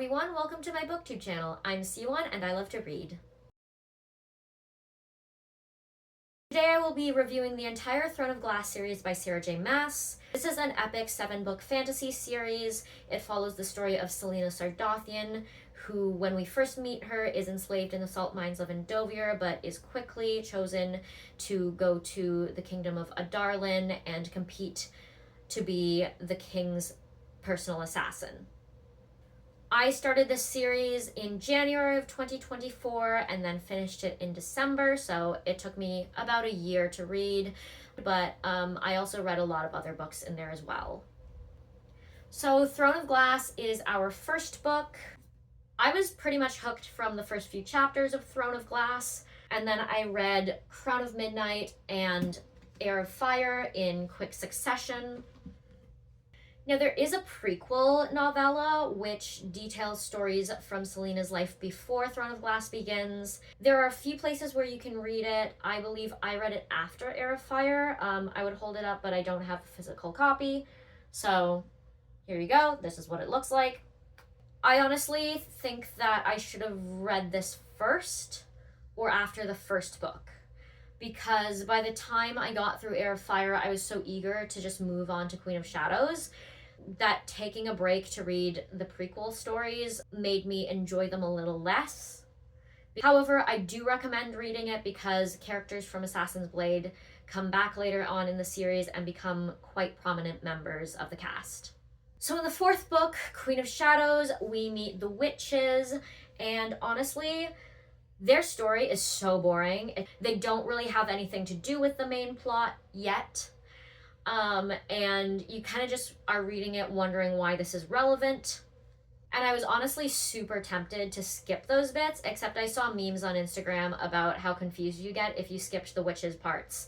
everyone, welcome to my booktube channel. I'm Siwon and I love to read. Today I will be reviewing the entire Throne of Glass series by Sarah J. Maas. This is an epic 7-book fantasy series. It follows the story of Selena Sardothian, who, when we first meet her, is enslaved in the salt mines of Endovir, but is quickly chosen to go to the kingdom of Adarlan and compete to be the king's personal assassin. I started this series in January of 2024 and then finished it in December, so it took me about a year to read, but I also read a lot of other books in there as well. So Throne of Glass is our first book. I was pretty much hooked from the first few chapters of Throne of Glass, and then I read Crown of Midnight and Heir of Fire in quick succession. Now, there is a prequel novella which details stories from Selena's life before Throne of Glass begins. There are a few places where you can read it. I believe I read it after Heir of Fire. I would hold it up, but I don't have a physical copy. So here you go. This is what it looks like. I honestly think that I should have read this first or after the first book, because by the time I got through Heir of Fire, I was so eager to just move on to Queen of Shadows that taking a break to read the prequel stories made me enjoy them a little less. However, I do recommend reading it because characters from Assassin's Blade come back later on in the series and become quite prominent members of the cast. So in the fourth book, Queen of Shadows, we meet the witches, and honestly, their story is so boring. They don't really have anything to do with the main plot yet. And you kind of just are reading it wondering why this is relevant. And I was honestly super tempted to skip those bits, except I saw memes on Instagram about how confused you get if you skipped the witches parts.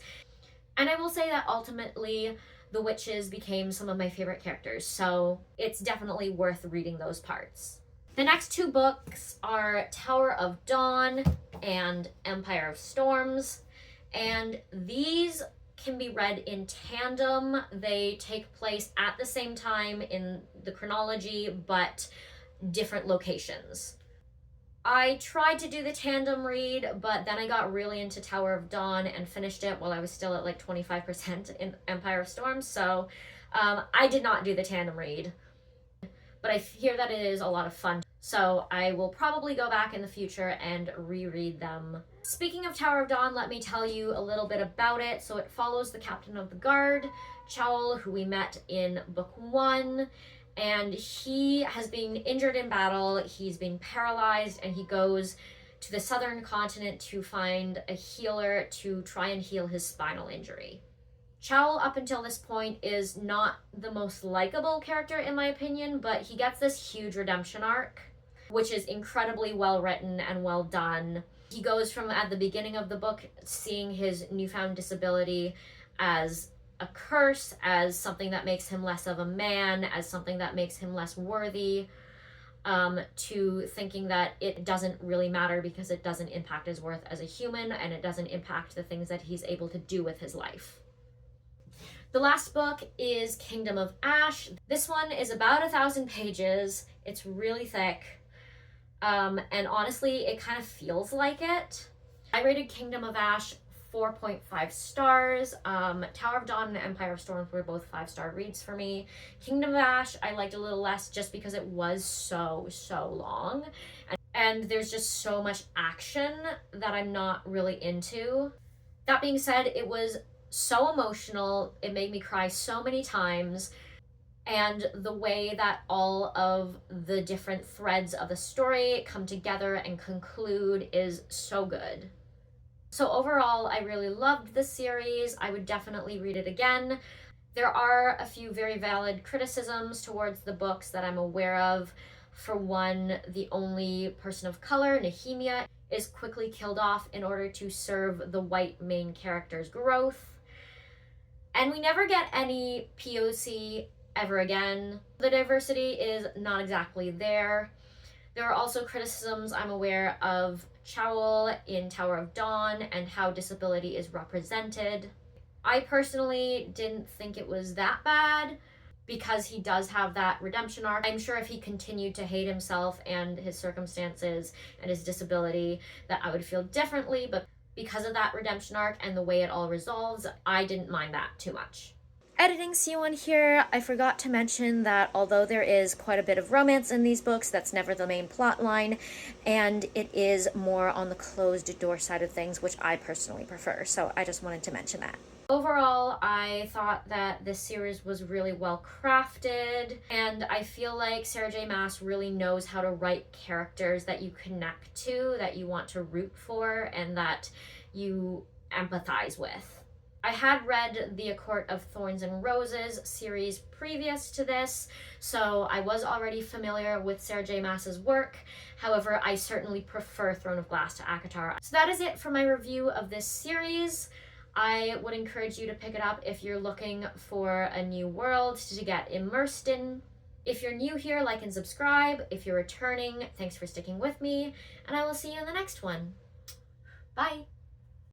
And I will say that ultimately the witches became some of my favorite characters, so it's definitely worth reading those parts. The next two books are Tower of Dawn and Empire of Storms, and these can be read in tandem. They take place at the same time in the chronology, but different locations. I tried to do the tandem read, but then I got really into Tower of Dawn and finished it while I was still at like 25% in Empire of Storms, so I did not do the tandem read. But I hear that it is a lot of fun, so I will probably go back in the future and reread them. Speaking of Tower of Dawn, let me tell you a little bit about it. So it follows the captain of the guard, Chowl, who we met in book 1, and he has been injured in battle. He's been paralyzed, and he goes to the southern continent to find a healer to try and heal his spinal injury. Chowl, up until this point, is not the most likable character in my opinion, but he gets this huge redemption arc, which is incredibly well written and well done. He goes from, at the beginning of the book, seeing his newfound disability as a curse, as something that makes him less of a man, as something that makes him less worthy, to thinking that it doesn't really matter because it doesn't impact his worth as a human, and it doesn't impact the things that he's able to do with his life. The last book is Kingdom of Ash. This one is about 1,000 pages. It's really thick. And honestly, it kind of feels like it. I rated Kingdom of Ash 4.5 stars. Tower of Dawn and Empire of Storms were both 5-star reads for me. Kingdom of Ash I liked a little less just because it was so long. And there's just so much action that I'm not really into. That being said, it was so emotional. It made me cry so many times. And the way that all of the different threads of the story come together and conclude is so good. So overall, I really loved this series. I would definitely read it again. There are a few very valid criticisms towards the books that I'm aware of. For one, the only person of color, Nehemia, is quickly killed off in order to serve the white main character's growth. And we never get any POC ever again. The diversity is not exactly there. There are also criticisms I'm aware of Chowl in Tower of Dawn and how disability is represented. I personally didn't think it was that bad. because he does have that redemption arc. I'm sure if he continued to hate himself and his circumstances and his disability, that I would feel differently, but because of that redemption arc and the way it all resolves, I didn't mind that too much. Editing C1 here, I forgot to mention that although there is quite a bit of romance in these books, that's never the main plot line, and it is more on the closed door side of things, which I personally prefer, so I just wanted to mention that. Overall, I thought that this series was really well crafted, and I feel like Sarah J. Maas really knows how to write characters that you connect to, that you want to root for, and that you empathize with. I had read the A Court of Thorns and Roses series previous to this, so I was already familiar with Sarah J. Maas's work. However, I certainly prefer Throne of Glass to ACOTAR. So that is it for my review of this series. I would encourage you to pick it up if you're looking for a new world to get immersed in. If you're new here, like and subscribe. If you're returning, thanks for sticking with me, and I will see you in the next one. Bye!